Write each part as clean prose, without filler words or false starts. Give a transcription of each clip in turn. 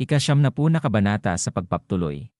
Ika-siyam na kabanata sa pagpaptuloy.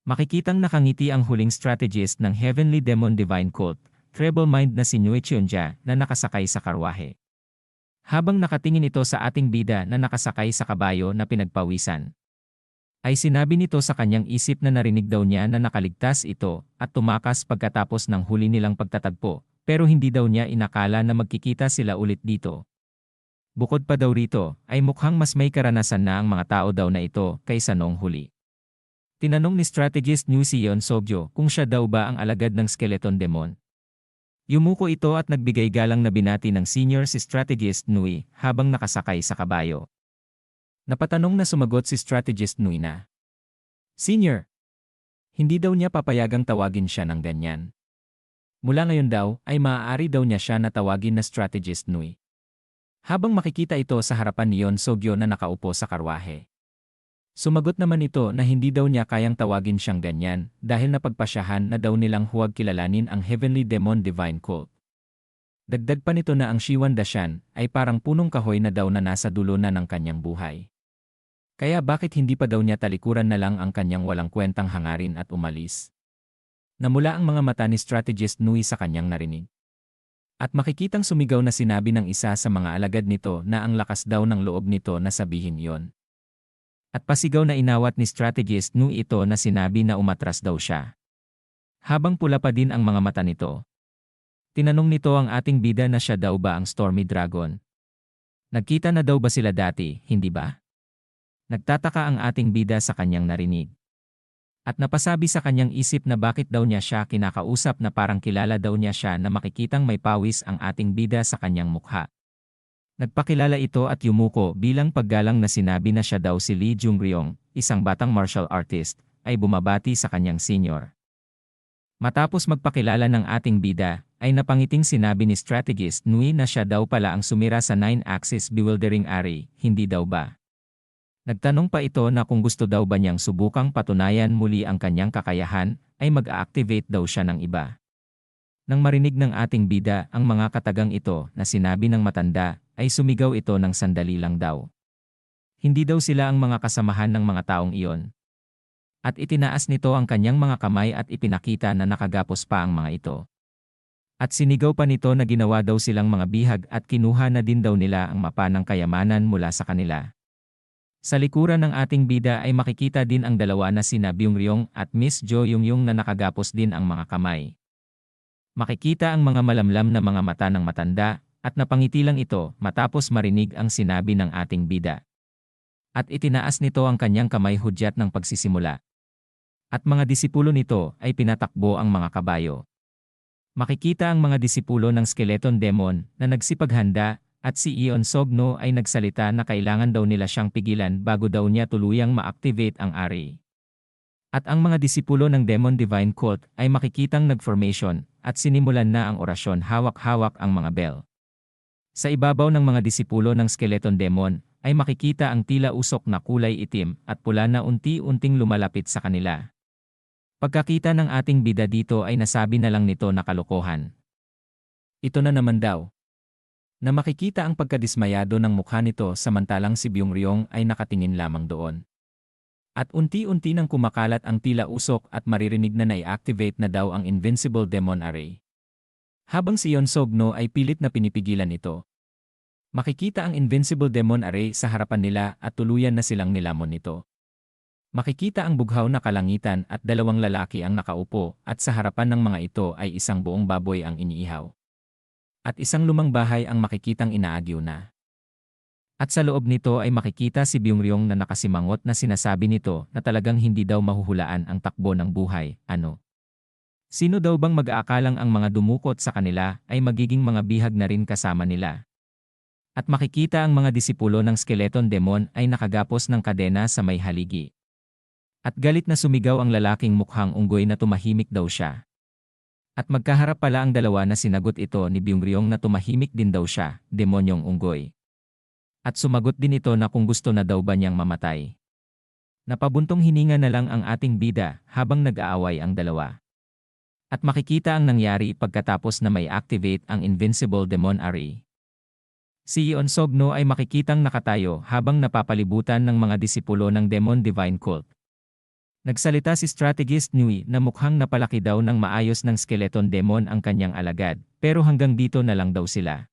Makikitang nakangiti ang huling strategist ng Heavenly Demon Divine Cult, Treble Mind na si Nui Chunja na nakasakay sa karwahe. Habang nakatingin ito sa ating bida na nakasakay sa kabayo na pinagpawisan, ay sinabi nito sa kanyang isip na narinig daw niya na nakaligtas ito at tumakas pagkatapos ng huli nilang pagtatagpo, pero hindi daw niya inakala na magkikita sila ulit dito. Bukod pa daw rito, ay mukhang mas may karanasan na ang mga tao daw na ito kaysa noong huli. Tinanong ni strategist Nui si Yeon Sogjo kung siya daw ba ang alagad ng Skeleton Demon. Yumuko ito at nagbigay galang na binati ng senior si strategist Nui habang nakasakay sa kabayo. Napatanong na sumagot si strategist Nui na, "Senior, hindi daw niya papayagang tawagin siya ng ganyan. Mula ngayon daw ay maaari daw niya siya na tawagin na strategist Nui." Habang makikita ito sa harapan ni Yeon Sogjo na nakaupo sa karwahe. Sumagot naman ito na hindi daw niya kayang tawagin siyang ganyan dahil napagpasyahan na daw nilang huwag kilalanin ang Heavenly Demon Divine Cult. Dagdag pa nito na ang Shiwan Dashan ay parang punong kahoy na daw na nasa dulo na ng kanyang buhay. Kaya bakit hindi pa daw niya talikuran na lang ang kanyang walang kwentang hangarin at umalis? Namula ang mga mata ni strategist Nui sa kanyang narinig. At makikitang sumigaw na sinabi ng isa sa mga alagad nito na ang lakas daw ng loob nito na sabihin yon. At pasigaw na inawat ni strategist Nui ito na sinabi na umatras daw siya. Habang pula pa din ang mga mata nito. Tinanong nito ang ating bida na siya daw ba ang Stormy Dragon. Nagkita na daw ba sila dati, hindi ba? Nagtataka ang ating bida sa kanyang narinig. At napasabi sa kanyang isip na bakit daw niya siya kinakausap na parang kilala daw niya siya na makikitang may pawis ang ating bida sa kanyang mukha. Nagpakilala ito at yumuko bilang paggalang na sinabi na siya daw si Lee Jung-ryong, isang batang martial artist, ay bumabati sa kanyang senior. Matapos magpakilala ng ating bida, ay napangiting sinabi ni strategist Nui na siya daw pala ang sumira sa 9-axis bewildering array, hindi daw ba? Nagtanong pa ito na kung gusto daw ba niyang subukang patunayan muli ang kanyang kakayahan, ay mag-a-activate daw siya ng iba. Nang marinig ng ating bida ang mga katagang ito na sinabi ng matanda, ay sumigaw ito ng sandali lang daw. Hindi daw sila ang mga kasamahan ng mga taong iyon. At itinaas nito ang kanyang mga kamay at ipinakita na nakagapos pa ang mga ito. At sinigaw pa nito na ginawa daw silang mga bihag at kinuha na din daw nila ang mapa ng kayamanan mula sa kanila. Sa likuran ng ating bida ay makikita din ang dalawa na sina Byung-ryong at Miss Jo Yung-yung na nakagapos din ang mga kamay. Makikita ang mga malamlam na mga mata ng matanda, at napangiti lang ito matapos marinig ang sinabi ng ating bida. At itinaas nito ang kanyang kamay hudyat ng pagsisimula. At mga disipulo nito ay pinatakbo ang mga kabayo. Makikita ang mga disipulo ng Skeleton Demon na nagsipaghanda at si Yeon Sogno ay nagsalita na kailangan daw nila siyang pigilan bago daw niya tuluyang ma-activate ang array. At ang mga disipulo ng Demon Divine Cult ay makikitang nag-formation at sinimulan na ang orasyon hawak-hawak ang mga bell. Sa ibabaw ng mga disipulo ng Skeleton Demon ay makikita ang tila usok na kulay itim at pula na unti-unting lumalapit sa kanila. Pagkakita ng ating bida dito ay nasabi na lang nito na kalokohan. Ito na naman daw. Na makikita ang pagkadismayado ng mukha nito samantalang si Byung-ryong ay nakatingin lamang doon. At unti-unti nang kumakalat ang tila usok at maririnig na nai-activate na daw ang Invincible Demon Array. Habang si Yeon Sogno ay pilit na pinipigilan ito. Makikita ang Invincible Demon Array sa harapan nila at tuluyan na silang nilamon nito. Makikita ang bughaw na kalangitan at dalawang lalaki ang nakaupo at sa harapan ng mga ito ay isang buong baboy ang iniihaw. At isang lumang bahay ang makikitang inaagyo na. At sa loob nito ay makikita si Byung-ryong na nakasimangot na sinasabi nito na talagang hindi daw mahuhulaan ang takbo ng buhay, ano? Sino daw bang mag-aakalang ang mga dumukot sa kanila ay magiging mga bihag na rin kasama nila? At makikita ang mga disipulo ng Skeleton Demon ay nakagapos ng kadena sa may haligi. At galit na sumigaw ang lalaking mukhang unggoy na tumahimik daw siya. At magkaharap pala ang dalawa na sinagot ito ni Byung-ryong na tumahimik din daw siya, demonyong unggoy. At sumagot din ito na kung gusto na daw ba niyang mamatay. Napabuntong hininga na lang ang ating bida habang nag-aaway ang dalawa. At makikita ang nangyari pagkatapos na may activate ang Invincible Demon Array. Si Yeon Sogno ay makikitang nakatayo habang napapalibutan ng mga disipulo ng Demon Divine Cult. Nagsalita si strategist Nui na mukhang napalaki daw ng maayos ng skeleton demon ang kanyang alagad, pero hanggang dito na lang daw sila.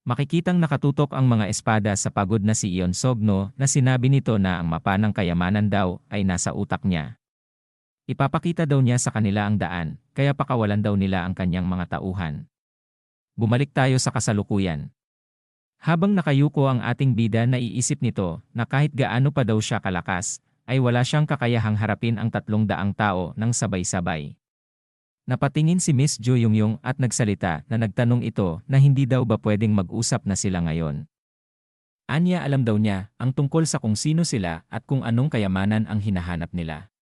Makikitang nakatutok ang mga espada sa pagod na si Yeon Sogno na sinabi nito na ang mapa ng kayamanan daw ay nasa utak niya. Ipapakita daw niya sa kanila ang daan, kaya pakawalan daw nila ang kanyang mga tauhan. Bumalik tayo sa kasalukuyan. Habang nakayuko ang ating bida, naiisip nito na kahit gaano pa daw siya kalakas, ay wala siyang kakayahang harapin ang 300 tao ng sabay-sabay. Napatingin si Miss Jo Yongyong at nagsalita na nagtanong ito na hindi daw ba pwedeng mag-usap na sila ngayon. Anya alam daw niya ang tungkol sa kung sino sila at kung anong kayamanan ang hinahanap nila.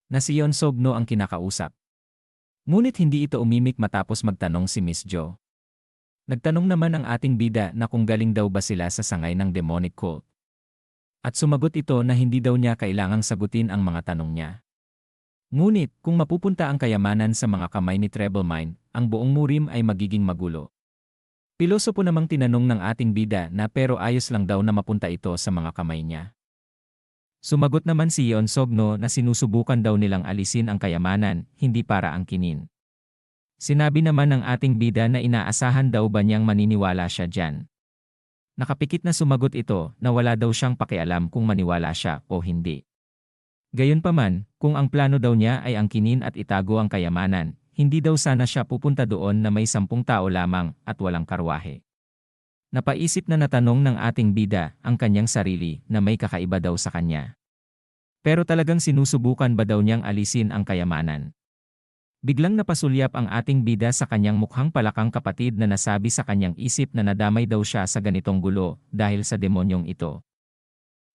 Na si Yeon Sogno ang kinakausap. Ngunit hindi ito umimik matapos magtanong si Miss Jo. Nagtanong naman ang ating bida na kung galing daw ba sila sa sangay ng demonic cult. At sumagot ito na hindi daw niya kailangang sagutin ang mga tanong niya. Ngunit, kung mapupunta ang kayamanan sa mga kamay ni Treble Mind, ang buong murim ay magiging magulo. Pilosopo namang tinanong ng ating bida na pero ayos lang daw na mapunta ito sa mga kamay niya. Sumagot naman si Yeon Sogno na sinusubukan daw nilang alisin ang kayamanan, hindi para angkinin. Sinabi naman ng ating bida na inaasahan daw ba niyang maniniwala siya dyan. Nakapikit na sumagot ito na wala daw siyang pakialam kung maniwala siya o hindi. Gayunpaman, kung ang plano daw niya ay angkinin at itago ang kayamanan, hindi daw sana siya pupunta doon na may 10 tao lamang at walang karwahe. Napaisip na natanong ng ating bida ang kanyang sarili na may kakaiba daw sa kanya. Pero talagang sinusubukan ba daw niyang alisin ang kayamanan? Biglang napasulyap ang ating bida sa kanyang mukhang palakang kapatid na nasabi sa kanyang isip na nadamay daw siya sa ganitong gulo dahil sa demonyong ito.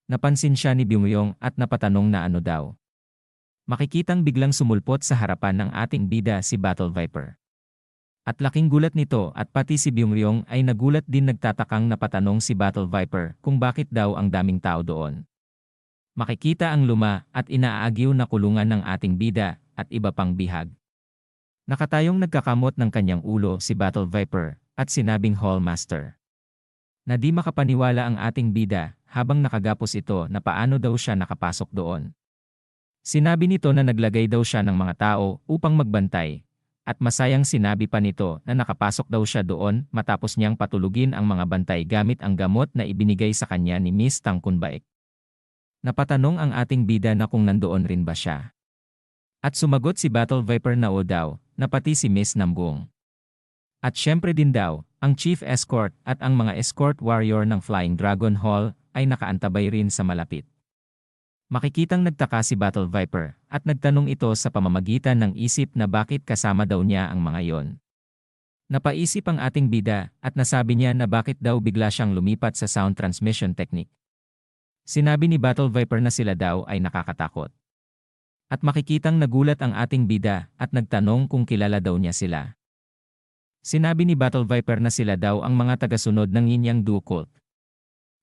Napansin siya ni Byung-yong at napatanong na ano daw. Makikitang biglang sumulpot sa harapan ng ating bida si Battle Viper. At laking gulat nito at pati si Byung-yong ay nagulat din, nagtatakang napatanong si Battle Viper kung bakit daw ang daming tao doon. Makikita ang luma at inaagyaw na kulungan ng ating bida at iba pang bihag. Nakatayong nagkakamot ng kanyang ulo si Battle Viper at sinabing Hallmaster. Na di makapaniwala ang ating bida habang nakagapos ito na paano daw siya nakapasok doon. Sinabi nito na naglagay daw siya ng mga tao upang magbantay at masayang sinabi pa nito na nakapasok daw siya doon matapos niyang patulugin ang mga bantay gamit ang gamot na ibinigay sa kanya ni Miss Tang Kunbaek. Napatanong ang ating bida na kung nandoon rin ba siya. At sumagot si Battle Viper na o daw, na pati si Miss Namgung. At syempre din daw, ang Chief Escort at ang mga escort warrior ng Flying Dragon Hall ay nakaantabay rin sa malapit. Makikitang nagtaka si Battle Viper at nagtanong ito sa pamamagitan ng isip na bakit kasama daw niya ang mga yon. Napaisip ang ating bida at nasabi niya na bakit daw bigla siyang lumipat sa sound transmission technique. Sinabi ni Battle Viper na sila daw ay nakakatakot. At makikitang nagulat ang ating bida at nagtanong kung kilala daw niya sila. Sinabi ni Battle Viper na sila daw ang mga tagasunod ng Yin Yang Duo Cult.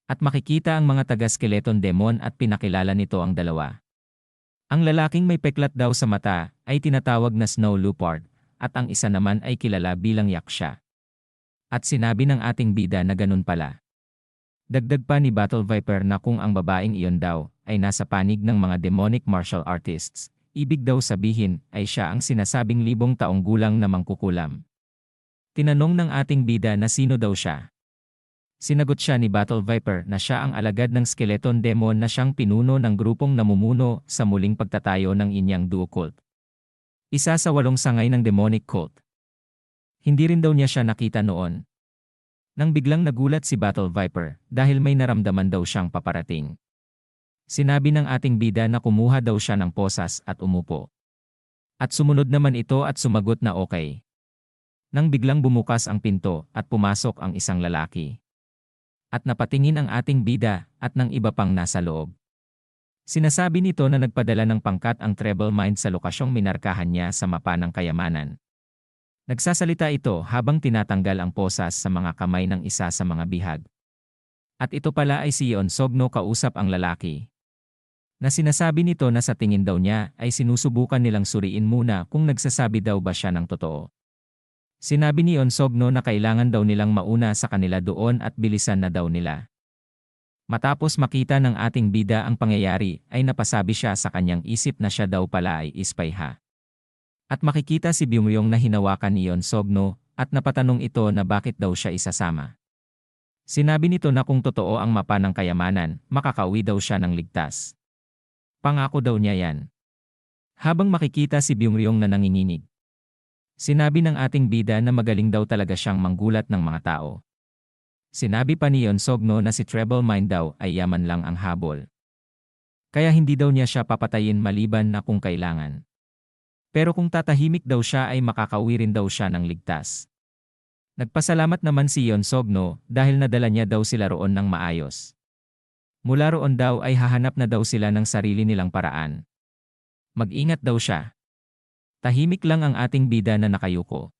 At makikita ang mga taga-skeleton demon at pinakilala nito ang dalawa. Ang lalaking may peklat daw sa mata ay tinatawag na Snow Leopard at ang isa naman ay kilala bilang Yaksha. At sinabi ng ating bida na ganun pala. Dagdag pa ni Battle Viper na kung ang babaeng iyon daw ay nasa panig ng mga demonic martial artists, ibig daw sabihin ay siya ang sinasabing 1000 taong gulang na mangkukulam. Tinanong ng ating bida na sino daw siya. Sinagot siya ni Battle Viper na siya ang alagad ng skeleton demon na siyang pinuno ng grupong namumuno sa muling pagtatayo ng Yin Yang Duo Cult. Isa sa 8 sangay ng demonic cult. Hindi rin daw niya siya nakita noon. Nang biglang nagulat si Battle Viper dahil may naramdaman daw siyang paparating. Sinabi ng ating bida na kumuha daw siya ng posas at umupo. At sumunod naman ito at sumagot na okay. Nang biglang bumukas ang pinto at pumasok ang isang lalaki. At napatingin ang ating bida at ng iba pang nasa loob. Sinasabi nito na nagpadala ng pangkat ang Treble Mind sa lokasyong minarkahan niya sa mapa ng kayamanan. Nagsasalita ito habang tinatanggal ang posas sa mga kamay ng isa sa mga bihag. At ito pala ay si Yeon Sogno kausap ang lalaki. Na sinasabi nito na sa tingin daw niya ay sinusubukan nilang suriin muna kung nagsasabi daw ba siya ng totoo. Sinabi ni Onsogno na kailangan daw nilang mauna sa kanila doon at bilisan na daw nila. Matapos makita ng ating bida ang pangyayari ay napasabi siya sa kanyang isip na siya daw pala ay ispayha. At makikita si Byung-yong na hinawakan ni Onsogno at napatanong ito na bakit daw siya isasama. Sinabi nito na kung totoo ang mapa ng kayamanan, makakauwi daw siya ng ligtas. Pangako daw niya yan. Habang makikita si Byung-yong na nanginginig. Sinabi ng ating bida na magaling daw talaga siyang manggulat ng mga tao. Sinabi pa ni Onsogno na si Treble Mind daw ay yaman lang ang habol. Kaya hindi daw niya siya papatayin maliban na kung kailangan. Pero kung tatahimik daw siya ay makakauwi rin daw siya ng ligtas. Nagpasalamat naman si Onsogno dahil nadala niya daw sila roon ng maayos. Mula roon daw ay hahanap na daw sila ng sarili nilang paraan. Mag-ingat daw siya. Tahimik lang ang ating bida na nakayuko.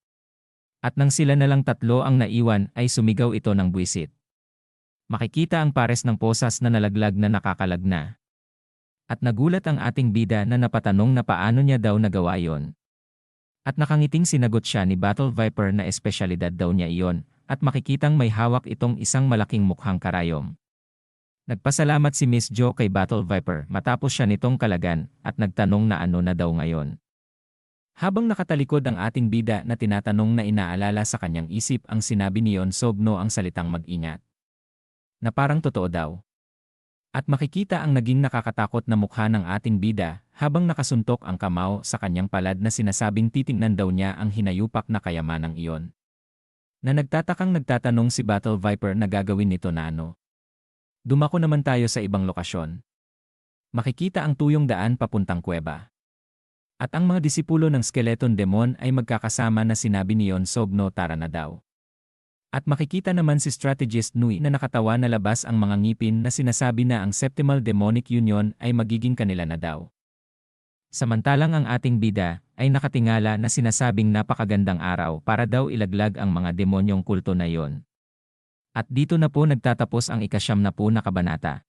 At nang sila na lang tatlo ang naiwan ay sumigaw ito ng buwisit. Makikita ang pares ng posas na nalaglag na nakakalag na. At nagulat ang ating bida na napatanong na paano niya daw nagawa yon. At nakangiting sinagot siya ni Battle Viper na espesyalidad daw niya iyon at makikitang may hawak itong isang malaking mukhang karayom. Nagpasalamat si Miss Jo kay Battle Viper matapos siya nitong kalagan at nagtanong na ano na daw ngayon. Habang nakatalikod ang ating bida na tinatanong na inaalala sa kanyang isip ang sinabi ni Onsogno ang salitang mag-ingat. Na parang totoo daw. At makikita ang naging nakakatakot na mukha ng ating bida habang nakasuntok ang kamao sa kanyang palad na sinasabing titingnan daw niya ang hinayupak na kayamanang iyon. Na nagtatakang nagtatanong si Battle Viper na gagawin nito na ano. Dumako naman tayo sa ibang lokasyon. Makikita ang tuyong daan papuntang kuweba. At ang mga disipulo ng Skeleton Demon ay magkakasama na sinabi ni Onsogno tara na daw. At makikita naman si Strategist Nui na nakatawa na labas ang mga ngipin na sinasabi na ang Septimal Demonic Union ay magiging kanila na daw. Samantalang ang ating bida ay nakatingala na sinasabing napakagandang araw para daw ilaglag ang mga demonyong kulto na yon. At dito na po nagtatapos ang ika-9 na kabanata.